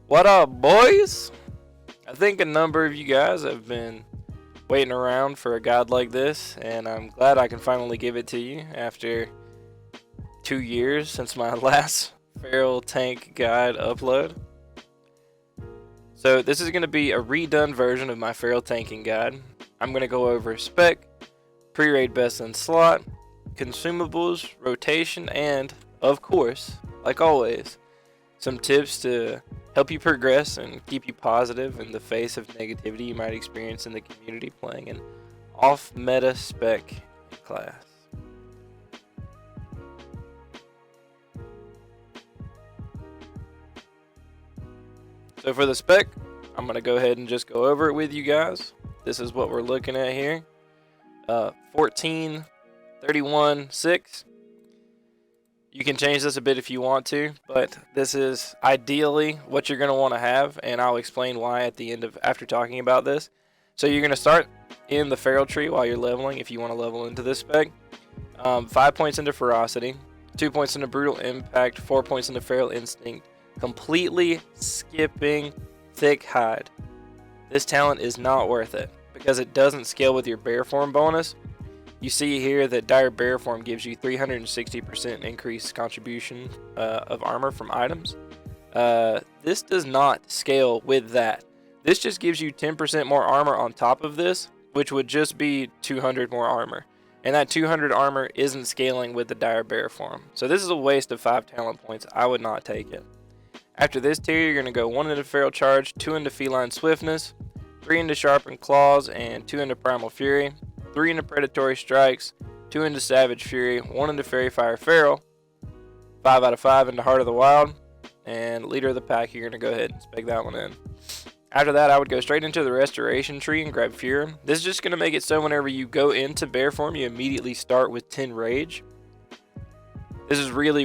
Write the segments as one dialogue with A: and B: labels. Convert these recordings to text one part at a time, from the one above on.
A: What up, boys? I think a number of you guys have been waiting around for a guide like this, and I'm glad I can finally give it to you after 2 years since my last feral tank guide upload. So this is going to be a redone version of my feral tanking guide. I'm going to go over spec, pre-raid best in slot, consumables, rotation, and, of course, like always, some tips to help you progress and keep you positive in the face of negativity you might experience in the community playing an off-meta spec class. So for the spec, I'm going to go ahead and just go over it with you guys. This is what we're looking at here. 14.31.6. You can change this a bit if you want to, but this is ideally what you're going to want to have, and I'll explain why at the end of after talking about this. So you're going to start in the feral tree while you're leveling if you want to level into this spec. 5 points into ferocity, 2 points into brutal impact, 4 points into feral instinct, completely skipping thick hide. This talent is not worth it because it doesn't scale with your bear form bonus. You see here that dire bear form gives you 360% increased contribution of armor from items. This does not scale with that. This just gives you 10% more armor on top of this, which would just be 200 more armor. And that 200 armor isn't scaling with the dire bear form. So this is a waste of 5 talent points. I would not take it. After this tier, you're going to go 1 into feral charge, 2 into feline swiftness, 3 into sharpened claws, and 2 into primal fury. 3 into predatory strikes, 2 into savage fury, 1 into fairy fire feral, 5 out of 5 into heart of the wild, and leader of the pack. You're going to go ahead and spec that one in. After that, I would go straight into the restoration tree and grab fury. This is just going to make it so whenever you go into bear form, you immediately start with 10 rage. This is really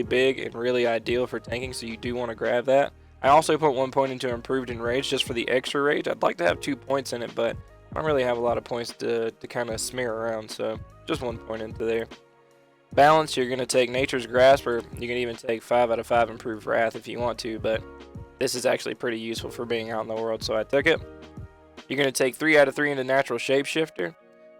A: big and really ideal for tanking, so you do want to grab that. I also put 1 point into improved in rage just for the extra rage. I'd like to have 2 points in it, but I don't really have a lot of points to kind of smear around, so just 1 point into there. Balance, you're going to take Nature's Grasp, or you can even take 5 out of 5 improved Wrath if you want to, but this is actually pretty useful for being out in the world, so I took it. You're going to take 3 out of 3 into Natural Shapeshifter,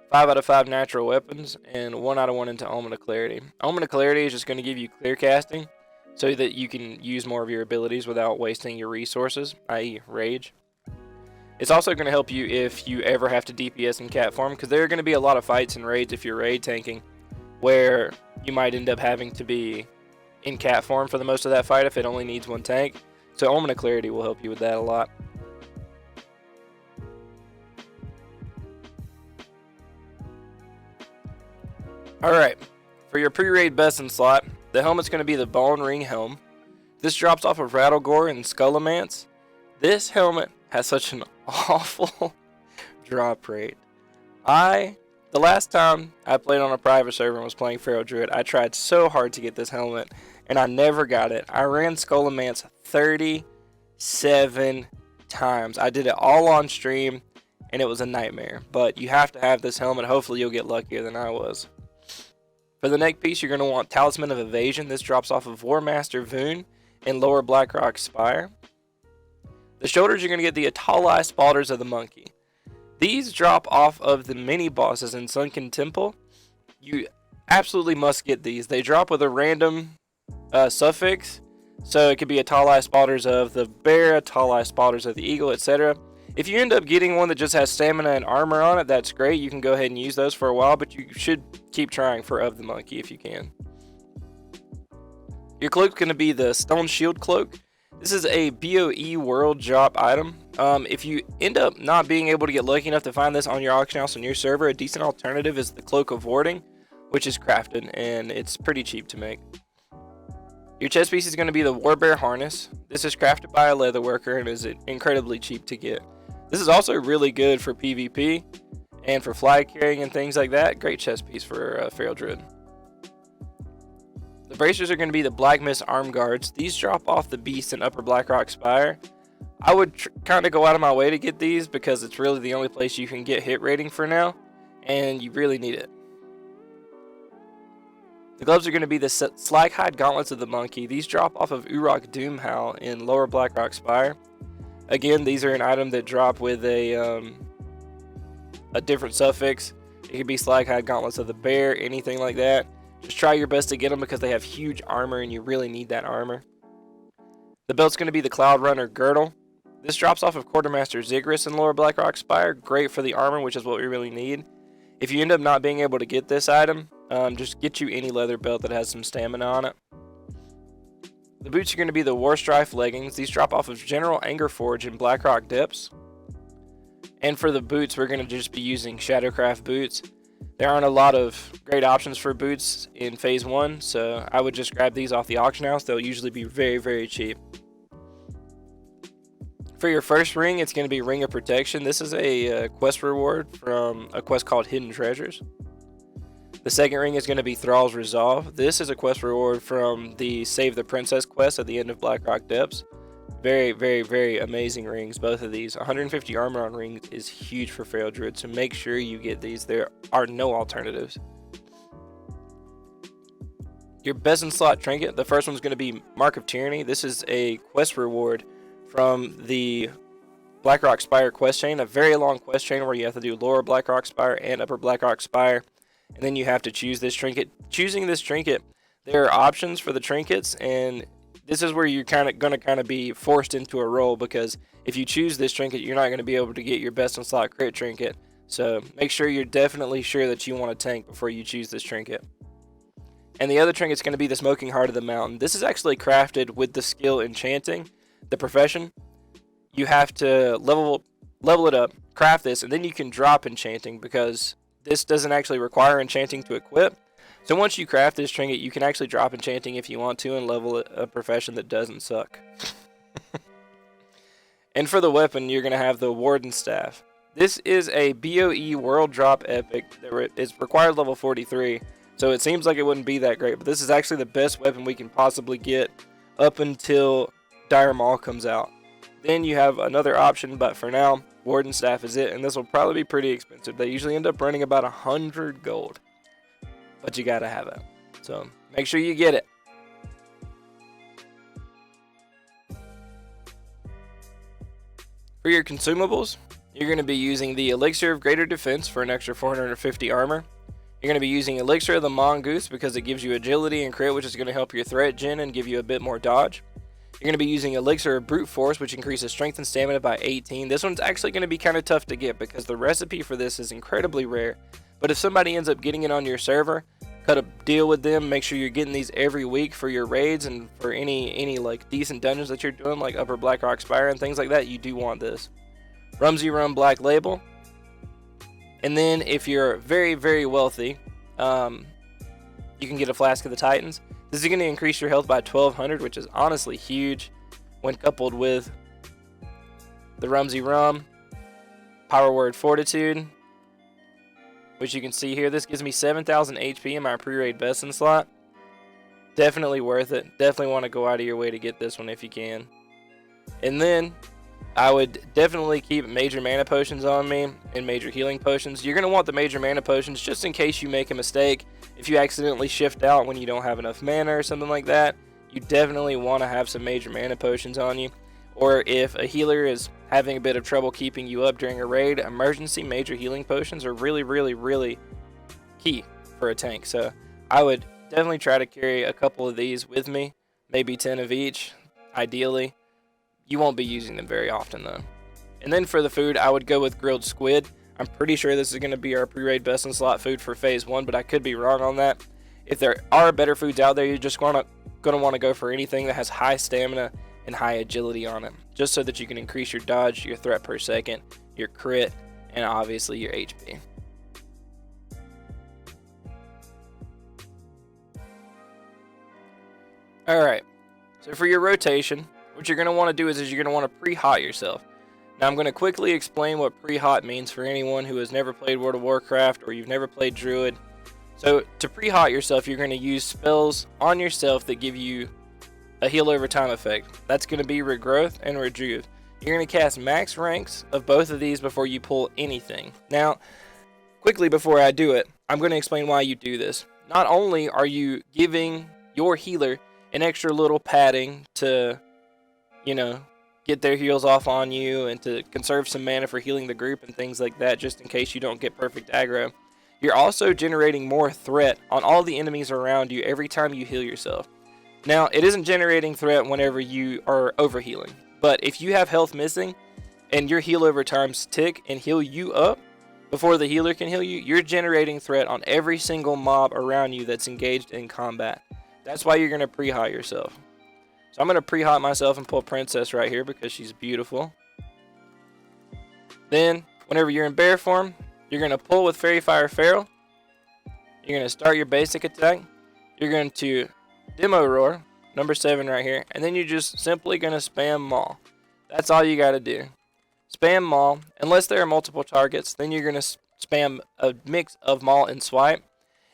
A: 5 out of 5 Natural Weapons, and 1 out of 1 into Omen of Clarity. Omen of Clarity is just going to give you clear casting, so that you can use more of your abilities without wasting your resources, i.e. rage. It's also going to help you if you ever have to DPS in cat form, because there are going to be a lot of fights and raids if you're raid tanking, where you might end up having to be in cat form for the most of that fight if it only needs 1 tank. So Omen of Clarity will help you with that a lot. Alright, for your pre-raid best in slot, the helmet's going to be the Bone Ring Helm. This drops off of Rattlegore and Skullamance. This helmet has such an awful drop rate. The last time I played on a private server and was playing Feral Druid, I tried so hard to get this helmet, and I never got it. I ran Skullamance 37 times. I did it all on stream, and it was a nightmare. But you have to have this helmet. Hopefully you'll get luckier than I was. For the neck piece, you're going to want Talisman of Evasion. This drops off of Warmaster Voon and Lower Blackrock Spire. The shoulders, you're going to get the Atali Spalders of the Monkey. These drop off of the mini bosses in Sunken Temple. You absolutely must get these. They drop with a random suffix. So it could be Atali Spalders of the Bear, Atali Spalders of the Eagle, etc. If you end up getting one that just has stamina and armor on it, that's great. You can go ahead and use those for a while, but you should keep trying for of the Monkey if you can. Your cloak's going to be the Stone Shield Cloak. This is a BOE world drop item. If you end up not being able to get lucky enough to find this on your auction house on your server, a decent alternative is the Cloak of Warding, which is crafted, and it's pretty cheap to make. Your chest piece is going to be the Warbear Harness. This is crafted by a leatherworker and is incredibly cheap to get. This is also really good for PvP and for fly carrying and things like that. Great chest piece for Feral Druid. The bracers are going to be the Black Mist Arm Guards. These drop off the Beast in Upper Blackrock Spire. I would kind of go out of my way to get these because it's really the only place you can get hit rating for now, and you really need it. The gloves are going to be the Slaghide Gauntlets of the Monkey. These drop off of Urok Doomhowl in Lower Blackrock Spire. Again, these are an item that drop with a different suffix. It could be Slaghide Gauntlets of the Bear, anything like that. Just try your best to get them because they have huge armor and you really need that armor. The belt's going to be the Cloud Runner Girdle. This drops off of Quartermaster Ziggurat in Lower Blackrock Spire. Great for the armor, which is what we really need. If you end up not being able to get this item, just get you any leather belt that has some stamina on it. The boots are going to be the Warstrife Leggings. These drop off of General Angerforge in Blackrock Depths. And for the boots, we're going to just be using Shadowcraft boots. There aren't a lot of great options for boots in Phase 1, so I would just grab these off the auction house. They'll usually be very, very cheap. For your first ring, it's going to be Ring of Protection. This is a quest reward from a quest called Hidden Treasures. The second ring is going to be Thrall's Resolve. This is a quest reward from the Save the Princess quest at the end of Blackrock Depths. Very, very, very amazing rings, both of these. 150 armor on rings is huge for Feral Druid, so make sure you get these. There are no alternatives. Your best in slot trinket, the first one's going to be Mark of Tyranny. This is a quest reward from the Blackrock Spire quest chain, a very long quest chain where you have to do Lower Blackrock Spire and Upper Blackrock Spire, and then you have to choose this trinket. Choosing this trinket, there are options for the trinkets, and this is where you're going to be forced into a role, because if you choose this trinket, you're not going to be able to get your best in slot crit trinket. So make sure you're definitely sure that you want a tank before you choose this trinket. And the other trinket's going to be the Smoking Heart of the Mountain. This is actually crafted with the skill Enchanting, the profession. You have to level it up, craft this, and then you can drop Enchanting, because this doesn't actually require Enchanting to equip. So once you craft this trinket, you can actually drop Enchanting if you want to and level a profession that doesn't suck. And for the weapon, you're going to have the Warden Staff. This is a BOE World Drop Epic that is required level 43, so it seems like it wouldn't be that great, but this is actually the best weapon we can possibly get up until Dire Maul comes out. Then you have another option, but for now, Warden Staff is it, and this will probably be pretty expensive. They usually end up running about 100 gold. But you gotta have it. So make sure you get it. For your consumables, you're going to be using the Elixir of Greater Defense for an extra 450 armor. You're going to be using Elixir of the Mongoose because it gives you agility and crit, which is going to help your threat gen and give you a bit more dodge. You're going to be using Elixir of Brute Force, which increases strength and stamina by 18. This one's actually going to be kind of tough to get because the recipe for this is incredibly rare. But if somebody ends up getting it on your server, cut a deal with them. Make sure you're getting these every week for your raids and for any like decent dungeons that you're doing, like Upper Blackrock Spire and things like that. You do want this. Rumsey Rum Black Label. And then if you're very, very wealthy, you can get a Flask of the Titans. This is going to increase your health by 1200, which is honestly huge when coupled with the Rumsey Rum, Power Word Fortitude, which you can see here. This gives me 7,000 HP in my pre-raid best in slot. Definitely worth it. Definitely want to go out of your way to get this one if you can. And then I would definitely keep major mana potions on me and major healing potions. You're going to want the major mana potions just in case you make a mistake. If you accidentally shift out when you don't have enough mana or something like that, you definitely want to have some major mana potions on you. Or if a healer is having a bit of trouble keeping you up during a raid, emergency major healing potions are really, really, really key for a tank. So I would definitely try to carry a couple of these with me, maybe 10 of each, ideally. You won't be using them very often though. And then for the food, I would go with grilled squid. I'm pretty sure this is going to be our pre-raid best in slot food for phase 1, but I could be wrong on that. If there are better foods out there, you're just going to want to go for anything that has high stamina and high agility on it, just so that you can increase your dodge, your threat per second, your crit, and obviously your HP. Alright, so for your rotation, what you're going to want to do is you're going to want to pre-hot yourself. Now I'm going to quickly explain what pre-hot means for anyone who has never played World of Warcraft or you've never played Druid. So to pre-hot yourself, you're going to use spells on yourself that give you a heal over time effect. That's going to be Regrowth and Rejuve. You're going to cast max ranks of both of these before you pull anything. Now, quickly before I do it, I'm going to explain why you do this. not only are you giving your healer an extra little padding to, you know, get their heals off on you and to conserve some mana for healing the group and things like that, just in case you don't get perfect aggro, you're also generating more threat on all the enemies around you every time you heal yourself. Now, it isn't generating threat whenever you are overhealing, but if you have health missing and your heal over times tick and heal you up before the healer can heal you, you're generating threat on every single mob around you that's engaged in combat. That's why you're going to pre-hot yourself. So I'm going to pre-hot myself and pull Princess right here because she's beautiful. Then, whenever you're in bear form, you're going to pull with Fairy Fire Feral. You're going to start your basic attack. You're going to Demo Roar, number 7 right here. And then you're just simply going to spam Maul. That's all you got to do. Spam Maul. Unless there are multiple targets, then you're going to spam a mix of Maul and Swipe.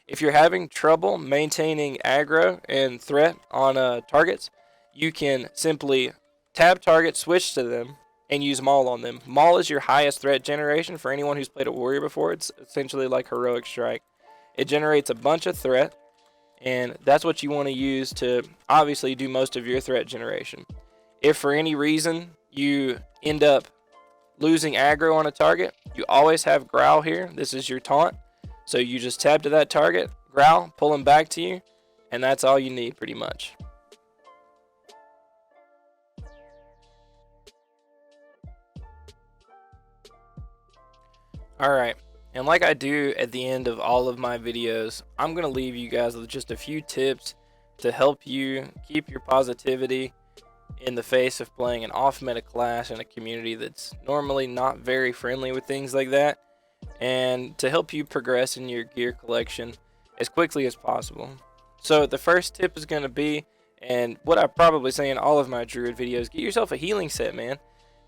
A: If you're having trouble maintaining aggro and threat on targets, you can simply tab target, switch to them, and use Maul on them. Maul is your highest threat generation for anyone who's played a warrior before. It's essentially like Heroic Strike. It generates a bunch of threat, and that's what you want to use to obviously do most of your threat generation. If for any reason you end up losing aggro on a target, you always have Growl here. This is your taunt. So you just tab to that target, Growl, pull him back to you, and that's all you need pretty much. Alright, and like I do at the end of all of my videos, I'm going to leave you guys with just a few tips to help you keep your positivity in the face of playing an off-meta class in a community that's normally not very friendly with things like that, and to help you progress in your gear collection as quickly as possible. So the first tip is going to be, and what I probably say in all of my Druid videos, get yourself a healing set, man.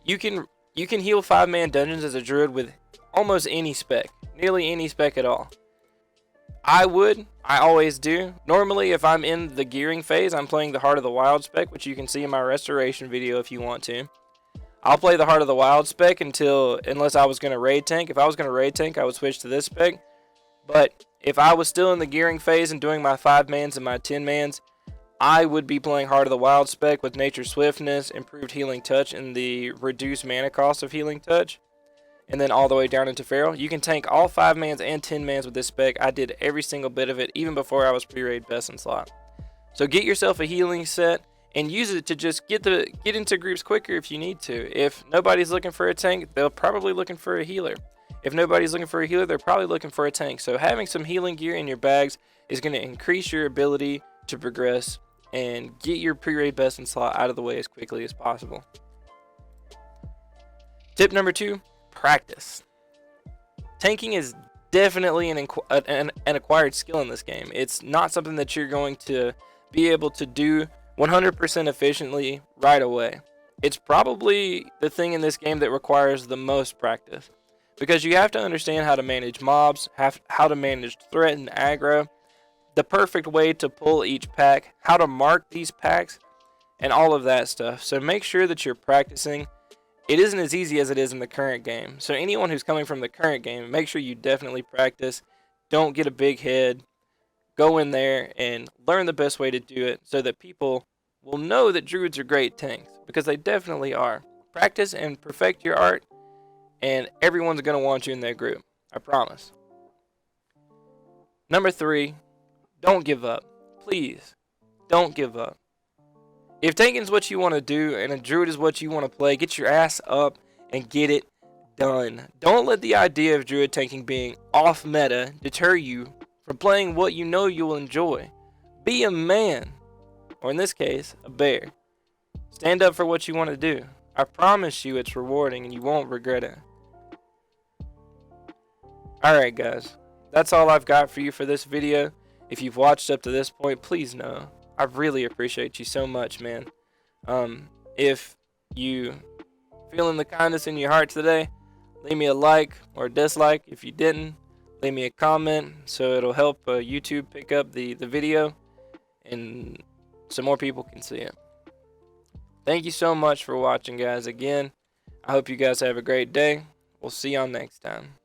A: You can heal 5-man dungeons as a Druid with almost any spec, nearly any spec at all. I always do. Normally, if I'm in the gearing phase, I'm playing the Heart of the Wild spec, which you can see in my restoration video if you want to. I'll play the Heart of the Wild spec unless I was going to raid tank. If I was going to raid tank, I would switch to this spec. But if I was still in the gearing phase and doing my 5-mans and my 10-mans, I would be playing Heart of the Wild spec with Nature Swiftness, improved Healing Touch, and the reduced mana cost of Healing Touch. And then all the way down into Feral. You can tank all 5-mans and 10-mans with this spec. I did every single bit of it, even before I was pre-raid best in slot. So get yourself a healing set and use it to just get into groups quicker if you need to. If nobody's looking for a tank, they're probably looking for a healer. If nobody's looking for a healer, they're probably looking for a tank. So having some healing gear in your bags is going to increase your ability to progress and get your pre-raid best in slot out of the way as quickly as possible. Tip number 2. Practice. Tanking is definitely an acquired skill in this game. It's not something that you're going to be able to do 100% efficiently right away. It's probably the thing in this game that requires the most practice, because you have to understand how to manage mobs, how to manage threat and aggro, the perfect way to pull each pack, how to mark these packs, and all of that stuff. So make sure that you're practicing. It isn't as easy as it is in the current game. So anyone who's coming from the current game, make sure you definitely practice. Don't get a big head. Go in there and learn the best way to do it so that people will know that Druids are great tanks, because they definitely are. Practice and perfect your art, and everyone's going to want you in their group. I promise. Number 3, don't give up. Please, don't give up. If tanking is what you want to do and a Druid is what you want to play, get your ass up and get it done. Don't let the idea of Druid tanking being off meta deter you from playing what you know you'll enjoy. Be a man, or in this case, a bear. Stand up for what you want to do. I promise you it's rewarding and you won't regret it. Alright guys, that's all I've got for you for this video. If you've watched up to this point, please know I really appreciate you so much, man. If you feeling the kindness in your heart today, leave me a like or a dislike. If you didn't, leave me a comment so it'll help YouTube pick up the video and so more people can see it. Thank you so much for watching, guys. Again, I hope you guys have a great day. We'll see y'all next time.